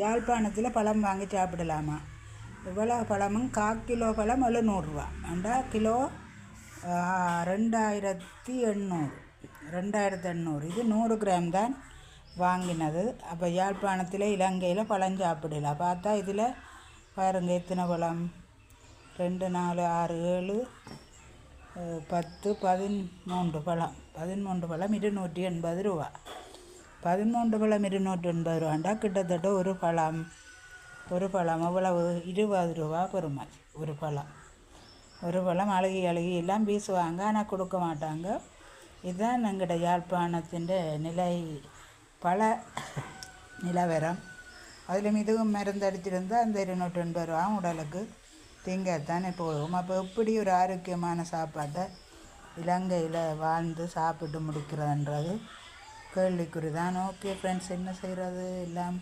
யாழ்ப்பாணத்தில் பழம் வாங்கி சாப்பிடலாமா? இவ்வளோ பழமும் 1/4 கிலோ பழம் 700 அண்டா கிலோ 2800 2800. இது 100 கிராம் தான் வாங்கினது. அப்போ யாழ்ப்பாணத்தில் இலங்கையில் பழம் சாப்பிடலாம். பார்த்தா இதில் பாருங்க எத்தனை பழம், 2 4 6 7 10 13 பழம். 13 பழம் 280 ரூபா. 13 பழம் 280 ரூபாண்டா கிட்டத்தட்ட ஒரு பழம் எவ்வளவு, 20 ரூபா பெறுமா. ஒரு பழம் அழுகி எல்லாம் வீசுவாங்க, ஆனால் கொடுக்க மாட்டாங்க. இதுதான் எங்கள்கிட்ட யாழ்ப்பாணத்தின் நிலை பல நிலவரம். அதில் இதுவும் மருந்து அடிச்சிருந்தால் அந்த 280 ரூபா உடலுக்கு திங்கத்தானே போகும். அப்போ எப்படி ஒரு ஆரோக்கியமான சாப்பாட்டை இலங்கையில் வாழ்ந்து சாப்பிட்டு முடிக்கிறதுன்றது கேள்விக்குறி தான். ஓகே ஃப்ரெண்ட்ஸ், என்ன செய்கிறது எல்லாம்